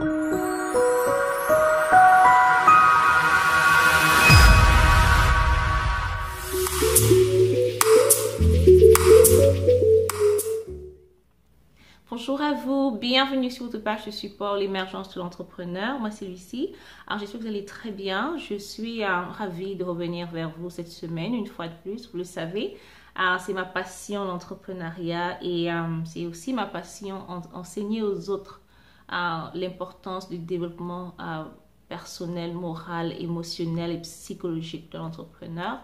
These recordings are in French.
Bonjour à vous, bienvenue sur votre page de support l'émergence de l'entrepreneur. Moi c'est Lucie. Alors j'espère que vous allez très bien. Je suis ravie de revenir vers vous cette semaine une fois de plus. Vous le savez, c'est ma passion l'entrepreneuriat et c'est aussi ma passion enseigner aux autres l'importance du développement personnel, moral, émotionnel et psychologique de l'entrepreneur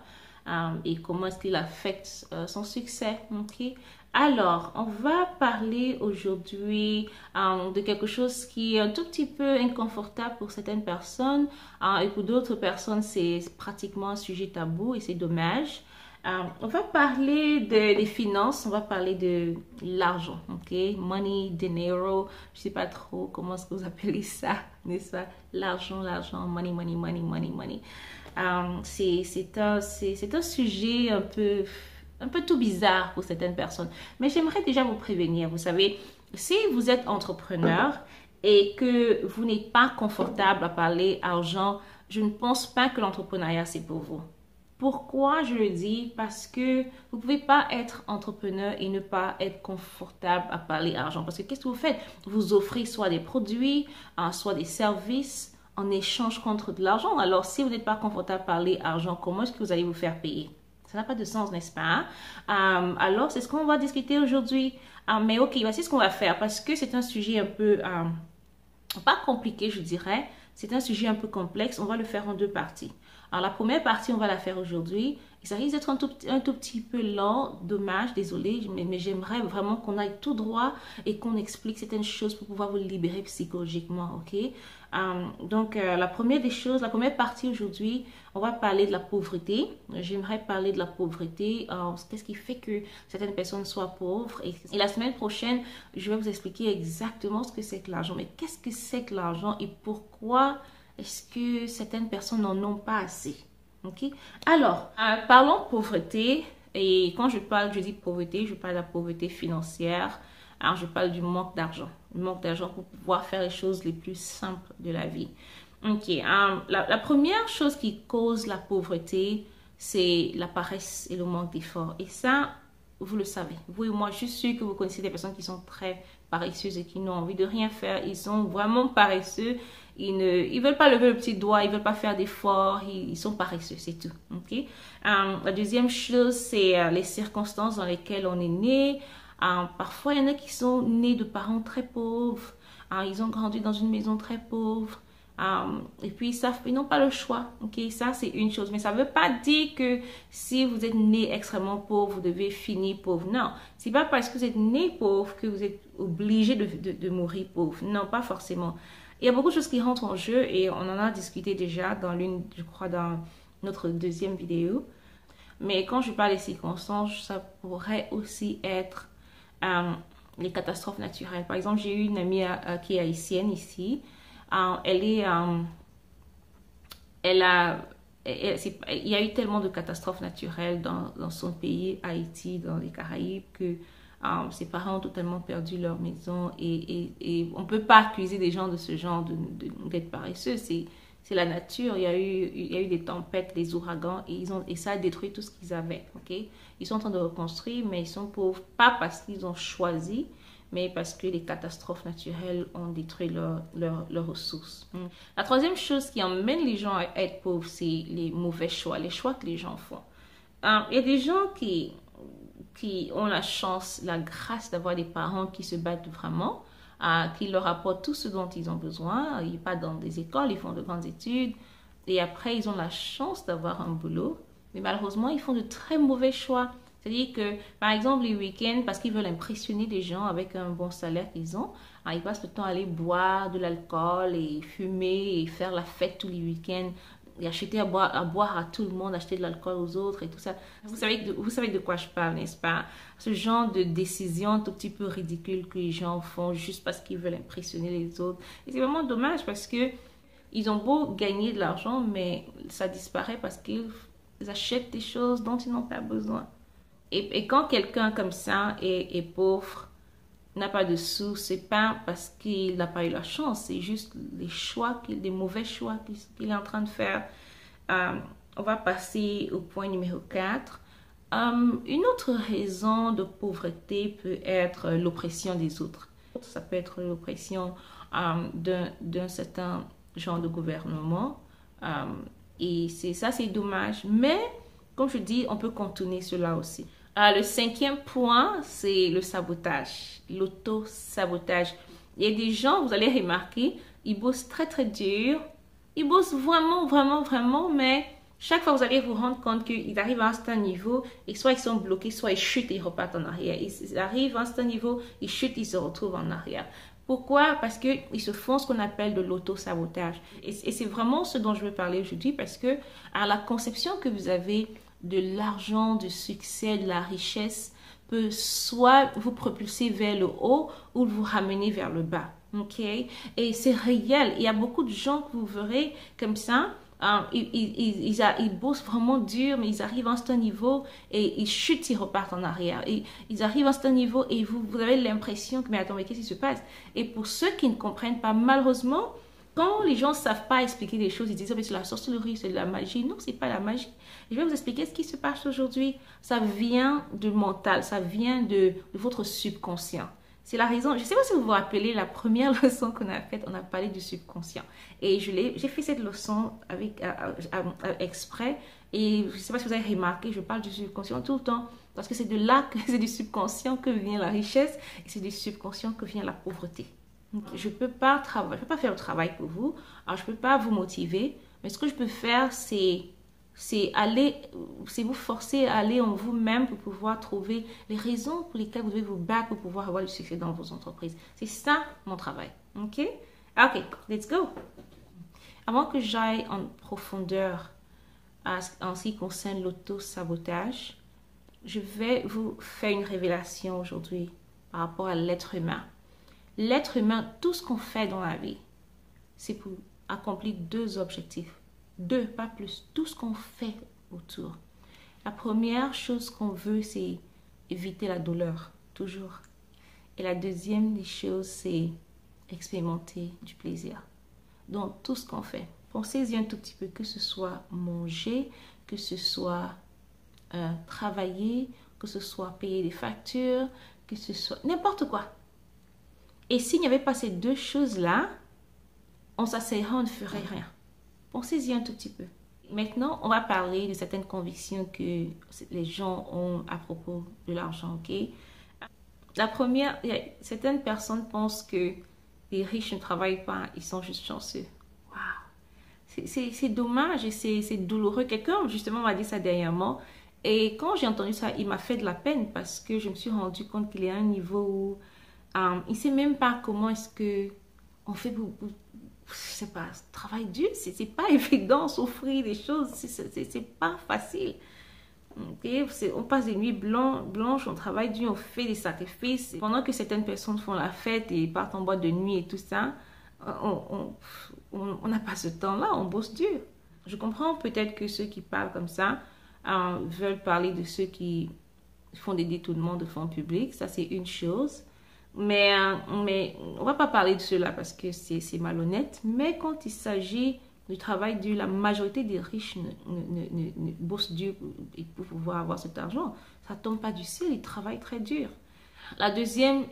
et comment est-ce qu'il affecte son succès. Ok. Alors, on va parler aujourd'hui de quelque chose qui est un tout petit peu inconfortable pour certaines personnes et pour d'autres personnes, c'est pratiquement un sujet tabou et c'est dommage. On va parler des finances, on va parler de l'argent, ok? Money, dinero, je ne sais pas trop comment est-ce que vous appelez ça, n'est-ce pas? L'argent, money, money, money, money, money. C'est un sujet un peu tout bizarre pour certaines personnes. Mais j'aimerais déjà vous prévenir. Vous savez, si vous êtes entrepreneur et que vous n'êtes pas confortable à parler argent, je ne pense pas que l'entrepreneuriat, c'est pour vous. Pourquoi je le dis? Parce que vous ne pouvez pas être entrepreneur et ne pas être confortable à parler argent. Parce que qu'est-ce que vous faites? Vous offrez soit des produits, soit des services en échange contre de l'argent. Alors, si vous n'êtes pas confortable à parler argent, comment est-ce que vous allez vous faire payer? Ça n'a pas de sens, n'est-ce pas? Alors, c'est ce qu'on va discuter aujourd'hui. Mais ok, voici ce qu'on va faire parce que c'est un sujet un peu, pas compliqué, je dirais. C'est un sujet un peu complexe. On va le faire en deux parties. Alors, la première partie, on va la faire aujourd'hui. Et ça risque d'être un tout petit peu lent. Dommage, désolé. Mais j'aimerais vraiment qu'on aille tout droit et qu'on explique certaines choses pour pouvoir vous libérer psychologiquement, ok? Donc, la première des choses, la première partie aujourd'hui, on va parler de la pauvreté. J'aimerais parler de la pauvreté. Qu'est-ce qui fait que certaines personnes soient pauvres? Et la semaine prochaine, je vais vous expliquer exactement ce que c'est que l'argent. Mais qu'est-ce que c'est que l'argent et pourquoi est-ce que certaines personnes n'en ont pas assez? Ok? Alors, parlons pauvreté. Et quand je dis pauvreté, je parle de la pauvreté financière. Alors, je parle du manque d'argent. Le manque d'argent pour pouvoir faire les choses les plus simples de la vie. Ok. La première chose qui cause la pauvreté, c'est la paresse et le manque d'effort. Et ça, vous le savez. Vous et moi, je suis sûre que vous connaissez des personnes qui sont très paresseuses et qui n'ont envie de rien faire. Ils sont vraiment paresseux. Ils veulent pas lever le petit doigt. Ils veulent pas faire d'efforts. Ils sont paresseux, c'est tout. Ok. La deuxième chose, c'est les circonstances dans lesquelles on est né. Parfois, il y en a qui sont nés de parents très pauvres. Ils ont grandi dans une maison très pauvre. Et puis, ils n'ont pas le choix. Ok, ça, c'est une chose. Mais ça ne veut pas dire que si vous êtes né extrêmement pauvre, vous devez finir pauvre. Non, c'est pas parce que vous êtes né pauvre que vous êtes obligé de mourir pauvre. Non, pas forcément. Il y a beaucoup de choses qui rentrent en jeu et on en a discuté déjà je crois, dans notre deuxième vidéo. Mais quand je parle des circonstances, ça pourrait aussi être les catastrophes naturelles. Par exemple, j'ai eu une amie qui est haïtienne ici. Il y a eu tellement de catastrophes naturelles dans son pays, Haïti, dans les Caraïbes, que ses parents ont totalement perdu leur maison. Et on ne peut pas accuser des gens de ce genre d'être paresseux. C'est la nature. Il y a eu des tempêtes, des ouragans et ça a détruit tout ce qu'ils avaient. Okay? Ils sont en train de reconstruire, mais ils sont pauvres, pas parce qu'ils ont choisi, mais parce que les catastrophes naturelles ont détruit leurs ressources. La troisième chose qui emmène les gens à être pauvres, c'est les mauvais choix, les choix que les gens font. Il y a des gens qui ont la chance, la grâce d'avoir des parents qui se battent vraiment, qui leur apportent tout ce dont ils ont besoin. Ils partent dans des écoles, ils font de grandes études et après ils ont la chance d'avoir un boulot. Mais malheureusement, ils font de très mauvais choix. C'est-à-dire que, par exemple, les week-ends, parce qu'ils veulent impressionner les gens avec un bon salaire qu'ils ont, ils passent le temps à aller boire de l'alcool et fumer et faire la fête tous les week-ends et acheter à boire à tout le monde, acheter de l'alcool aux autres et tout ça. Vous savez de quoi je parle, n'est-ce pas? Ce genre de décision un tout petit peu ridicule que les gens font juste parce qu'ils veulent impressionner les autres. Et c'est vraiment dommage parce que ils ont beau gagner de l'argent, mais ça disparaît parce qu'ils achètent des choses dont ils n'ont pas besoin. Et quand quelqu'un comme ça est pauvre, n'a pas de sous, c'est pas parce qu'il n'a pas eu la chance, c'est juste les choix, les mauvais choix qu'il est en train de faire. On va passer au point numéro 4. Une autre raison de pauvreté peut être l'oppression des autres. Ça peut être l'oppression d'un certain genre de gouvernement. Et c'est dommage. Mais, comme je dis, on peut contourner cela aussi. Le 5e point, c'est le sabotage, l'auto-sabotage. Il y a des gens, vous allez remarquer, ils bossent très très dur. Ils bossent vraiment, vraiment, vraiment, mais chaque fois vous allez vous rendre compte qu'ils arrivent à un certain niveau et soit ils sont bloqués, soit ils chutent et ils repartent en arrière. Ils arrivent à un certain niveau, ils chutent, ils se retrouvent en arrière. Pourquoi? Parce qu'ils se font ce qu'on appelle de l'auto-sabotage. Et c'est vraiment ce dont je veux parler aujourd'hui parce que à la conception que vous avez de l'argent, du succès, de la richesse peut soit vous propulser vers le haut ou vous ramener vers le bas. Ok? Et c'est réel. Il y a beaucoup de gens que vous verrez comme ça. Ils bossent vraiment dur, mais ils arrivent à un certain niveau et ils chutent, ils repartent en arrière. Et ils arrivent à un certain niveau et vous avez l'impression que, mais attends, mais qu'est-ce qui se passe? Et pour ceux qui ne comprennent pas, malheureusement, quand les gens ne savent pas expliquer des choses, ils disent, oh, mais c'est la sorcellerie, c'est de la magie. Non, c'est pas la magie. Je vais vous expliquer ce qui se passe aujourd'hui. Ça vient du mental, ça vient de votre subconscient. C'est la raison, je ne sais pas si vous vous rappelez la première leçon qu'on a faite, on a parlé du subconscient. Et j'ai fait cette leçon avec exprès. Et je ne sais pas si vous avez remarqué, je parle du subconscient tout le temps. Parce que c'est de là, c'est du subconscient que vient la richesse. Et c'est du subconscient que vient la pauvreté. Donc, je ne peux pas faire le travail pour vous. Alors, je ne peux pas vous motiver. Mais ce que je peux faire, c'est vous forcer à aller en vous-même pour pouvoir trouver les raisons pour lesquelles vous devez vous battre pour pouvoir avoir du succès dans vos entreprises. C'est ça mon travail. Ok? Ok, let's go. Avant que j'aille en profondeur en ce qui concerne l'auto-sabotage, je vais vous faire une révélation aujourd'hui par rapport à l'être humain. L'être humain, tout ce qu'on fait dans la vie, c'est pour accomplir 2 objectifs. 2, pas plus. Tout ce qu'on fait autour. La première chose qu'on veut, c'est éviter la douleur, toujours. Et la deuxième des choses, c'est expérimenter du plaisir. Donc, tout ce qu'on fait. Pensez-y un tout petit peu, que ce soit manger, que ce soit travailler, que ce soit payer des factures, que ce soit n'importe quoi. Et s'il n'y avait pas ces 2 choses-là, on s'asseyerait, on ne ferait rien. Pensez-y un tout petit peu. Maintenant, on va parler de certaines convictions que les gens ont à propos de l'argent, ok? La première, certaines personnes pensent que les riches ne travaillent pas, ils sont juste chanceux. Waouh! C'est dommage et c'est douloureux. Quelqu'un, justement, m'a dit ça dernièrement. Et quand j'ai entendu ça, il m'a fait de la peine parce que je me suis rendu compte qu'il est à un niveau où il ne sait même pas comment est-ce qu'on fait pour je sais pas, travail dur, c'est pas évident, souffrir des choses, c'est pas facile. Okay? On passe des nuits blanches, on travaille dur, on fait des sacrifices. Pendant que certaines personnes font la fête et partent en boîte de nuit et tout ça, on n'a pas ce temps-là, on bosse dur. Je comprends peut-être que ceux qui parlent comme ça veulent parler de ceux qui font des détournements de fonds publics, ça c'est une chose. Mais on ne va pas parler de cela parce que c'est malhonnête. Mais quand il s'agit du travail dur, la majorité des riches ne bossent dur pour pouvoir avoir cet argent. Ça ne tombe pas du ciel, ils travaillent très dur. La deuxième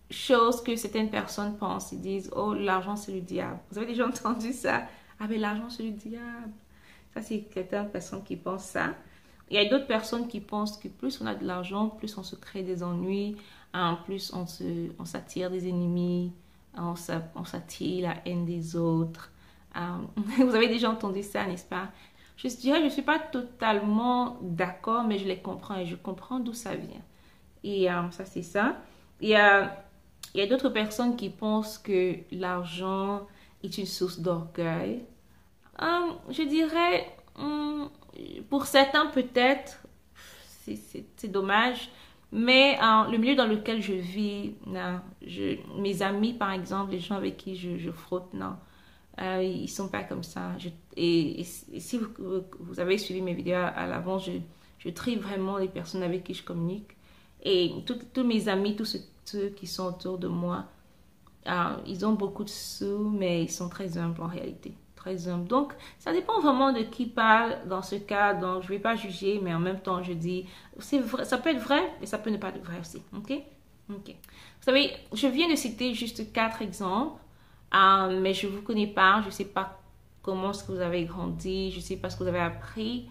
chose que certaines personnes pensent, ils disent, oh, l'argent c'est le diable. Vous avez déjà entendu ça? Ah, mais l'argent c'est le diable. Ça, c'est certaines personnes qui pensent ça. Il y a d'autres personnes qui pensent que plus on a de l'argent, plus on se crée des ennuis. En plus, on s'attire des ennemis, on s'attire la haine des autres. Vous avez déjà entendu ça, n'est-ce pas? Je dirais, je ne suis pas totalement d'accord, mais je les comprends et je comprends d'où ça vient. Et ça, c'est ça. Il y a d'autres personnes qui pensent que l'argent est une source d'orgueil. Je dirais, pour certains peut-être, c'est dommage. Mais le milieu dans lequel je vis, non, mes amis par exemple, les gens avec qui je frotte, non, ils ne sont pas comme ça. Et si vous avez suivi mes vidéos à l'avant, je trie vraiment les personnes avec qui je communique. Et tous mes amis, tous ceux qui sont autour de moi, ils ont beaucoup de sous, mais ils sont très humbles en réalité. Très humbles. Donc, ça dépend vraiment de qui parle dans ce cas. Donc, je ne vais pas juger, mais en même temps, je dis, c'est vrai, ça peut être vrai, et ça peut ne pas être vrai aussi. OK? OK. Vous savez, je viens de citer juste 4 exemples, mais je ne vous connais pas. Je ne sais pas comment est-ce que vous avez grandi. Je ne sais pas ce que vous avez appris.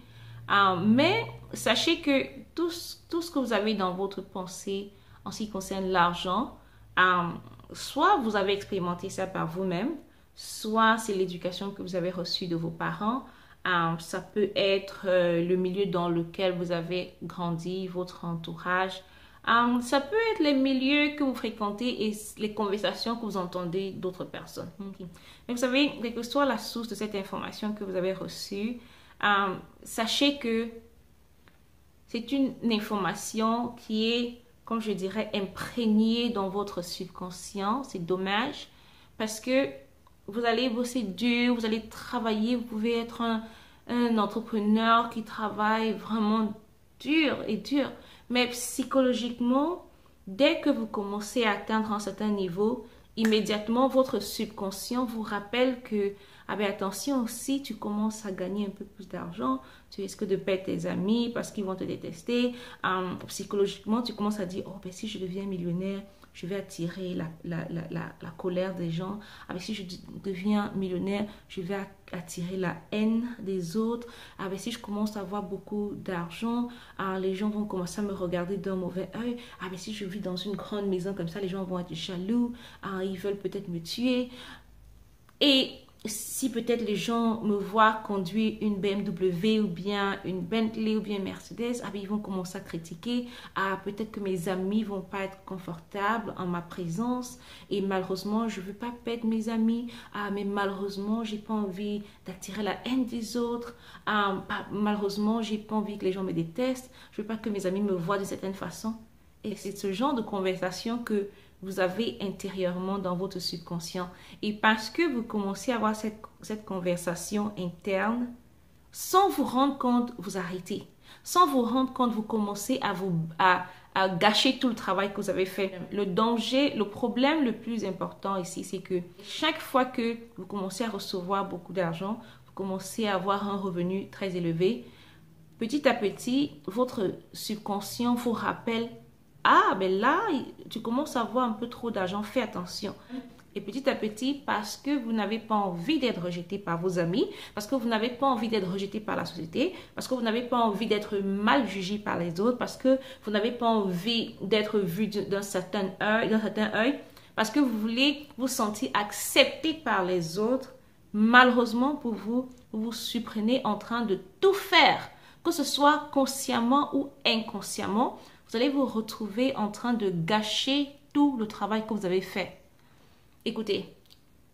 Mais sachez que tout ce que vous avez dans votre pensée en ce qui concerne l'argent, soit vous avez expérimenté ça par vous-même, soit c'est l'éducation que vous avez reçue de vos parents. Ça peut être le milieu dans lequel vous avez grandi, votre entourage. Ça peut être les milieux que vous fréquentez et les conversations que vous entendez d'autres personnes. Okay. Mais vous savez, quelle que soit la source de cette information que vous avez reçue, sachez que c'est une information qui est, comme je dirais, imprégnée dans votre subconscient. C'est dommage parce que vous allez bosser dur, vous allez travailler, vous pouvez être un entrepreneur qui travaille vraiment dur et dur. Mais psychologiquement, dès que vous commencez à atteindre un certain niveau, immédiatement, votre subconscient vous rappelle que, ah ben attention, si tu commences à gagner un peu plus d'argent, tu risques de perdre tes amis parce qu'ils vont te détester. Psychologiquement, tu commences à dire, oh ben si je deviens millionnaire, je vais attirer la colère des gens. Ah ben si je deviens millionnaire, je vais attirer la haine des autres. Ah ben si je commence à avoir beaucoup d'argent, les gens vont commencer à me regarder d'un mauvais œil. Ah ben si je vis dans une grande maison comme ça, les gens vont être jaloux. Ils veulent peut-être me tuer. Et si peut-être les gens me voient conduire une BMW ou bien une Bentley ou bien une Mercedes, ben ils vont commencer à critiquer. Peut-être que mes amis vont pas être confortables en ma présence. Et malheureusement, je veux pas perdre mes amis. Mais malheureusement, j'ai pas envie d'attirer la haine des autres. Malheureusement, j'ai pas envie que les gens me détestent. Je veux pas que mes amis me voient d'une certaine façon. Et c'est ce genre de conversation que vous avez intérieurement dans votre subconscient. Et parce que vous commencez à avoir cette conversation interne, sans vous rendre compte, vous arrêtez. Sans vous rendre compte, vous commencez à gâcher tout le travail que vous avez fait. Le danger, le problème le plus important ici, c'est que chaque fois que vous commencez à recevoir beaucoup d'argent, vous commencez à avoir un revenu très élevé, petit à petit, votre subconscient vous rappelle, ben là, tu commences à avoir un peu trop d'argent, fais attention. Et petit à petit, parce que vous n'avez pas envie d'être rejeté par vos amis, parce que vous n'avez pas envie d'être rejeté par la société, parce que vous n'avez pas envie d'être mal jugé par les autres, parce que vous n'avez pas envie d'être vu d'un certain œil, parce que vous voulez vous sentir accepté par les autres, malheureusement pour vous, vous vous surprenez en train de tout faire, que ce soit consciemment ou inconsciemment. Vous allez vous retrouver en train de gâcher tout le travail que vous avez fait. Écoutez,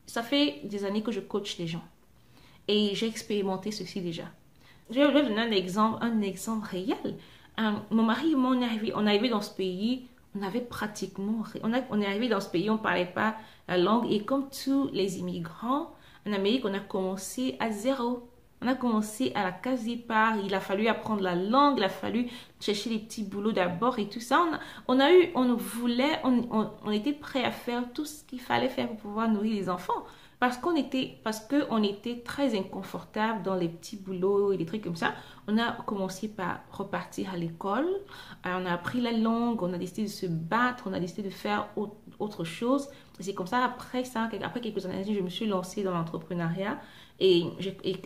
ça fait des années que je coach les gens. Et j'ai expérimenté ceci déjà. Je vais vous donner un exemple réel. Mon mari et moi, on est arrivé dans ce pays, on avait pratiquement... On est arrivé dans ce pays, on ne parlait pas la langue. Et comme tous les immigrants, en Amérique, on a commencé à zéro. On a commencé à la case départ, il a fallu apprendre la langue, il a fallu chercher les petits boulots d'abord et tout ça. On était prêt à faire tout ce qu'il fallait faire pour pouvoir nourrir les enfants. Parce qu'on était très inconfortable dans les petits boulots et des trucs comme ça. On a commencé par repartir à l'école, on a appris la langue, on a décidé de se battre, on a décidé de faire autre chose. C'est comme ça, après quelques années, je me suis lancée dans l'entrepreneuriat. Et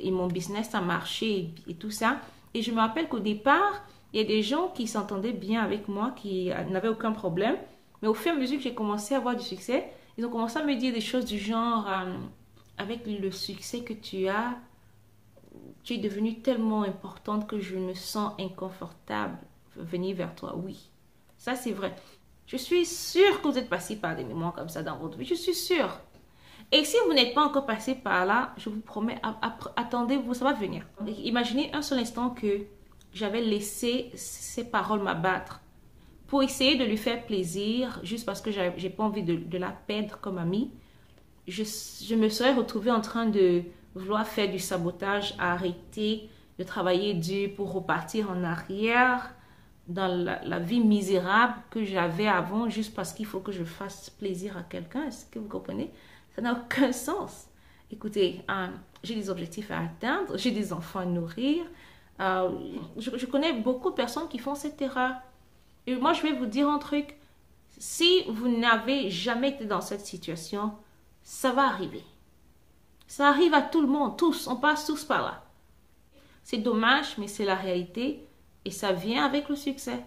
mon business a marché et tout ça. Et je me rappelle qu'au départ, il y a des gens qui s'entendaient bien avec moi, qui n'avaient aucun problème. Mais au fur et à mesure que j'ai commencé à avoir du succès, ils ont commencé à me dire des choses du genre, avec le succès que tu as, tu es devenue tellement importante que je me sens inconfortable de venir vers toi. Oui, ça c'est vrai. Je suis sûre que vous êtes passé par des moments comme ça dans votre vie. Je suis sûre. Et si vous n'êtes pas encore passé par là, je vous promets, attendez-vous, ça va venir. Imaginez un seul instant que j'avais laissé ces paroles m'abattre pour essayer de lui faire plaisir, juste parce que j'ai pas envie de la perdre comme amie. Je me serais retrouvée en train de vouloir faire du sabotage, arrêter de travailler dur pour repartir en arrière. dans la vie misérable que j'avais avant juste parce qu'il faut que je fasse plaisir à quelqu'un. Est-ce que vous comprenez? Ça n'a aucun sens. Écoutez, j'ai des objectifs à atteindre, j'ai des enfants à nourrir. Je connais beaucoup de personnes qui font cette erreur. Et moi, je vais vous dire un truc. Si vous n'avez jamais été dans cette situation, ça va arriver. Ça arrive à tout le monde, tous. On passe tous par là. C'est dommage, mais c'est la réalité. Et ça vient avec le succès.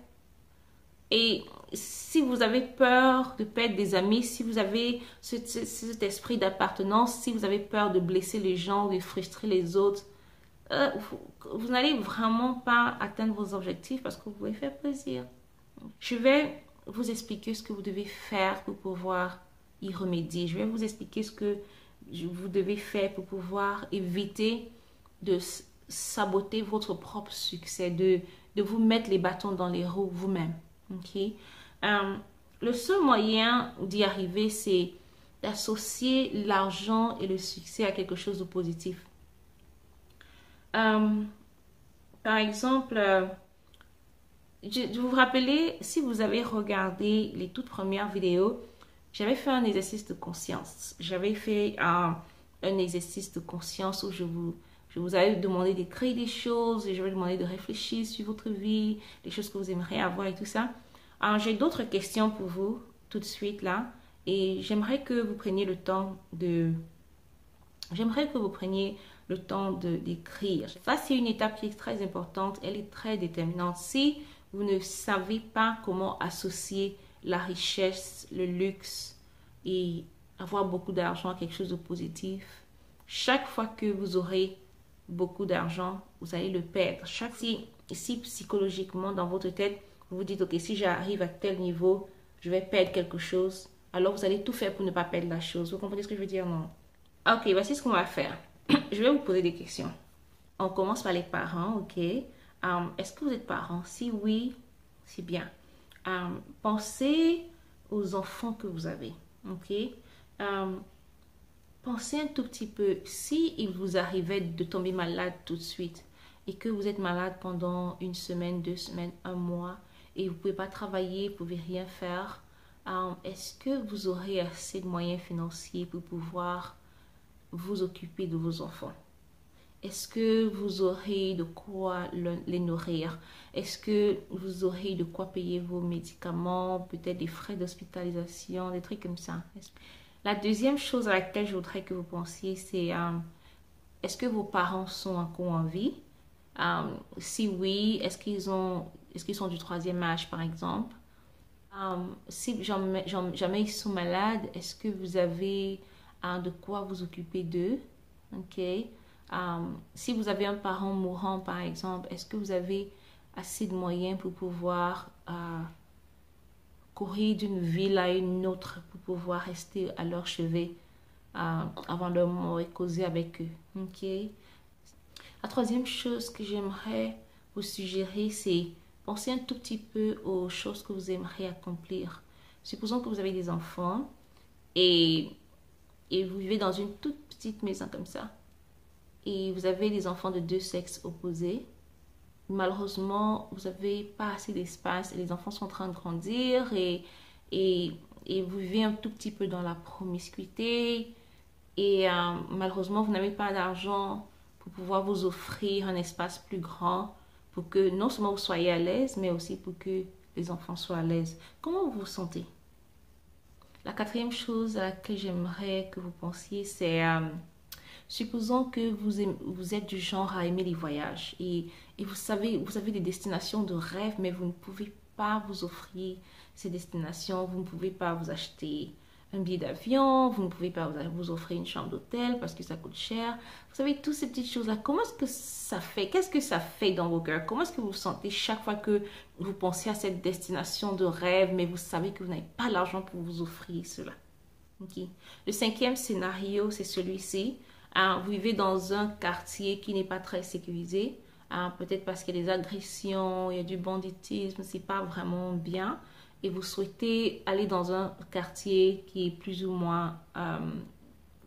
Et si vous avez peur de perdre des amis, si vous avez cet esprit d'appartenance, si vous avez peur de blesser les gens, de frustrer les autres, vous n'allez vraiment pas atteindre vos objectifs parce que vous pouvez faire plaisir. Je vais vous expliquer ce que vous devez faire pour pouvoir y remédier. Je vais vous expliquer ce que vous devez faire pour pouvoir éviter de saboter votre propre succès, de vous mettre les bâtons dans les roues vous-même. Okay? Le seul moyen d'y arriver, c'est d'associer l'argent et le succès à quelque chose de positif. Par exemple, vous vous rappelez, si vous avez regardé les toutes premières vidéos, j'avais fait un exercice de conscience. J'avais fait un exercice de conscience où je vous avais demandé d'écrire des choses et je vous avais demandé de réfléchir sur votre vie, les choses que vous aimeriez avoir et tout ça. Alors, j'ai d'autres questions pour vous tout de suite là et j'aimerais que vous preniez le temps d'écrire. Ça, c'est une étape qui est très importante. Elle est très déterminante. Si vous ne savez pas comment associer la richesse, le luxe et avoir beaucoup d'argent à quelque chose de positif, chaque fois que vous aurez beaucoup d'argent, vous allez le perdre. Si psychologiquement dans votre tête, vous vous dites, ok, si j'arrive à tel niveau, je vais perdre quelque chose, alors vous allez tout faire pour ne pas perdre la chose. Vous comprenez ce que je veux dire? Non. Ok, voici ce qu'on va faire. Je vais vous poser des questions. On commence par les parents, ok? Est-ce que vous êtes parents? Si oui, c'est bien. Pensez aux enfants que vous avez, ok? Pensez un tout petit peu, si il vous arrivait de tomber malade tout de suite et que vous êtes malade pendant une semaine, 2 semaines, un mois et vous ne pouvez pas travailler, vous ne pouvez rien faire, est-ce que vous aurez assez de moyens financiers pour pouvoir vous occuper de vos enfants? Est-ce que vous aurez de quoi les nourrir? Est-ce que vous aurez de quoi payer vos médicaments, peut-être des frais d'hospitalisation, des trucs comme ça? La deuxième chose à laquelle je voudrais que vous pensiez, c'est est-ce que vos parents sont encore en vie? Si oui, est-ce qu'ils sont du troisième âge, par exemple? Si jamais ils sont malades, est-ce que vous avez de quoi vous occuper d'eux? Ok. Si vous avez un parent mourant, par exemple, est-ce que vous avez assez de moyens pour pouvoir courir d'une ville à une autre, pour pouvoir rester à leur chevet avant leur mort et causer avec eux? Ok. La troisième chose que j'aimerais vous suggérer, c'est penser un tout petit peu aux choses que vous aimeriez accomplir. Supposons que vous avez des enfants et vous vivez dans une toute petite maison comme ça. Et vous avez des enfants de 2 sexes opposés. Malheureusement, vous n'avez pas assez d'espace et les enfants sont en train de grandir et vous vivez un tout petit peu dans la promiscuité et malheureusement, vous n'avez pas d'argent pour pouvoir vous offrir un espace plus grand pour que non seulement vous soyez à l'aise, mais aussi pour que les enfants soient à l'aise. Comment vous vous sentez? La quatrième chose à laquelle j'aimerais que vous pensiez, c'est supposons que vous êtes du genre à aimer les voyages et vous avez des destinations de rêve, mais vous ne pouvez pas vous offrir ces destinations, vous ne pouvez pas vous acheter un billet d'avion, vous ne pouvez pas vous offrir une chambre d'hôtel parce que ça coûte cher. Vous savez, toutes ces petites choses-là, comment est-ce que ça fait? Qu'est-ce que ça fait dans vos cœurs? Comment est-ce que vous vous sentez chaque fois que vous pensez à cette destination de rêve, mais vous savez que vous n'avez pas l'argent pour vous offrir cela? Okay. Le cinquième scénario, c'est celui-ci. Vous vivez dans un quartier qui n'est pas très sécurisé. Peut-être parce qu'il y a des agressions, il y a du banditisme, c'est pas vraiment bien. Et vous souhaitez aller dans un quartier qui est plus ou moins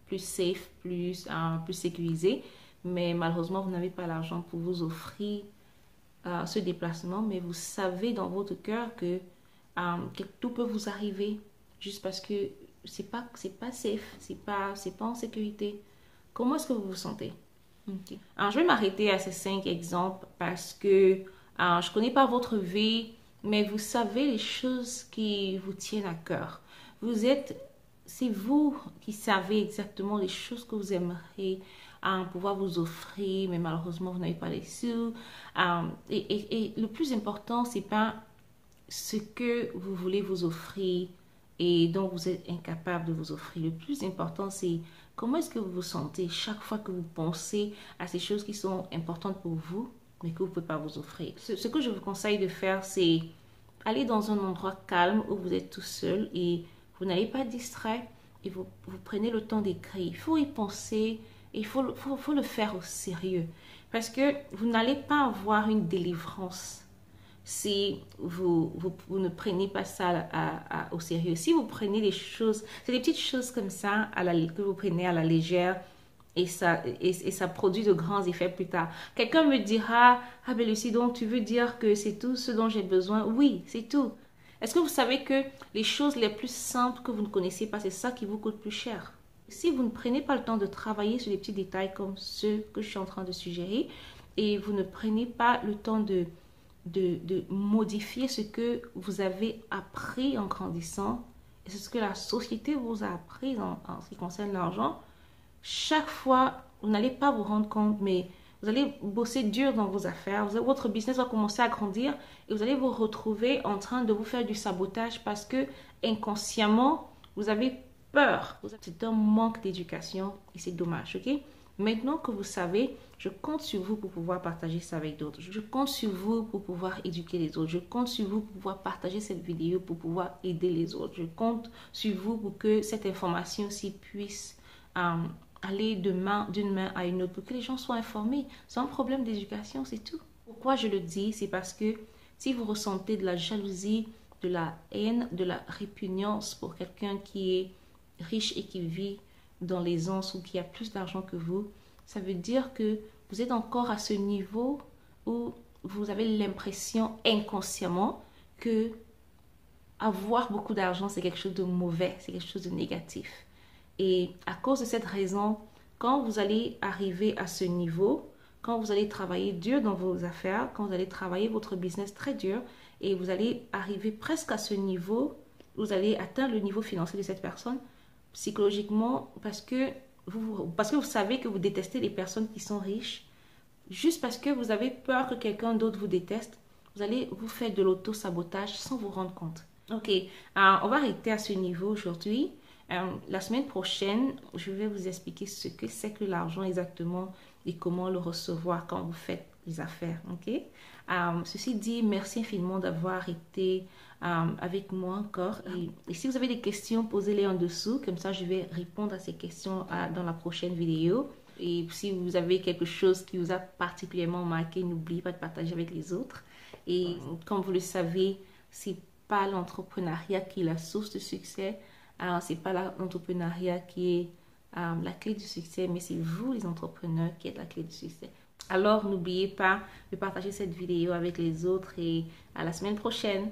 plus safe, plus sécurisé. Mais malheureusement, vous n'avez pas l'argent pour vous offrir ce déplacement, mais vous savez dans votre cœur que tout peut vous arriver juste parce que c'est pas safe, c'est pas en sécurité. Comment est-ce que vous vous sentez? Okay. Alors, je vais m'arrêter à ces 5 exemples parce que je connais pas votre vie, mais vous savez les choses qui vous tiennent à cœur. C'est vous qui savez exactement les choses que vous aimeriez pouvoir vous offrir, mais malheureusement, vous n'avez pas les sous. Et le plus important, c'est pas ce que vous voulez vous offrir et dont vous êtes incapable de vous offrir. Le plus important, c'est comment est-ce que vous vous sentez chaque fois que vous pensez à ces choses qui sont importantes pour vous, mais que vous ne pouvez pas vous offrir. Ce que je vous conseille de faire, c'est aller dans un endroit calme où vous êtes tout seul et vous n'allez pas distrait et vous prenez le temps d'écrire. Il faut y penser et il faut le faire au sérieux parce que vous n'allez pas avoir une délivrance si vous ne prenez pas ça au sérieux. Si vous prenez des choses, c'est des petites choses comme ça que vous prenez à la légère et ça produit de grands effets plus tard. Quelqu'un me dira, ah ben Lucie, donc tu veux dire que c'est tout ce dont j'ai besoin? Oui, c'est tout. Est-ce que vous savez que les choses les plus simples que vous ne connaissez pas, c'est ça qui vous coûte plus cher? Si vous ne prenez pas le temps de travailler sur des petits détails comme ceux que je suis en train de suggérer et vous ne prenez pas le temps de modifier ce que vous avez appris en grandissant et c'est ce que la société vous a appris en ce qui concerne l'argent, chaque fois, vous n'allez pas vous rendre compte, mais vous allez bosser dur dans vos affaires, votre business va commencer à grandir et vous allez vous retrouver en train de vous faire du sabotage parce que inconsciemment, vous avez peur. C'est un manque d'éducation et c'est dommage, ok? Maintenant que vous savez, je compte sur vous pour pouvoir partager ça avec d'autres. Je compte sur vous pour pouvoir éduquer les autres. Je compte sur vous pour pouvoir partager cette vidéo pour pouvoir aider les autres. Je compte sur vous pour que cette information-ci puisse aller d'une main à une autre, pour que les gens soient informés. C'est un problème d'éducation, c'est tout. Pourquoi je le dis? C'est parce que si vous ressentez de la jalousie, de la haine, de la répugnance pour quelqu'un qui est riche et qui vit dans l'aisance ou qui a plus d'argent que vous, ça veut dire que vous êtes encore à ce niveau où vous avez l'impression inconsciemment que avoir beaucoup d'argent, c'est quelque chose de mauvais, c'est quelque chose de négatif. Et à cause de cette raison, quand vous allez arriver à ce niveau, quand vous allez travailler dur dans vos affaires, quand vous allez travailler votre business très dur et vous allez arriver presque à ce niveau, vous allez atteindre le niveau financier de cette personne psychologiquement parce que vous savez que vous détestez les personnes qui sont riches, juste parce que vous avez peur que quelqu'un d'autre vous déteste, vous allez vous faire de l'auto-sabotage sans vous rendre compte. Ok, on va arrêter à ce niveau aujourd'hui. La semaine prochaine, je vais vous expliquer ce que c'est que l'argent exactement et comment le recevoir quand vous faites les affaires. Ok. Ceci dit, merci infiniment d'avoir été avec moi encore. Et si vous avez des questions, posez-les en dessous. Comme ça, je vais répondre à ces questions dans la prochaine vidéo. Et si vous avez quelque chose qui vous a particulièrement marqué, n'oubliez pas de partager avec les autres. Et comme vous le savez, c'est pas l'entrepreneuriat qui est la source de succès. C'est pas l'entrepreneuriat qui est la clé du succès, mais c'est vous les entrepreneurs qui êtes la clé du succès. Alors n'oubliez pas de partager cette vidéo avec les autres et à la semaine prochaine.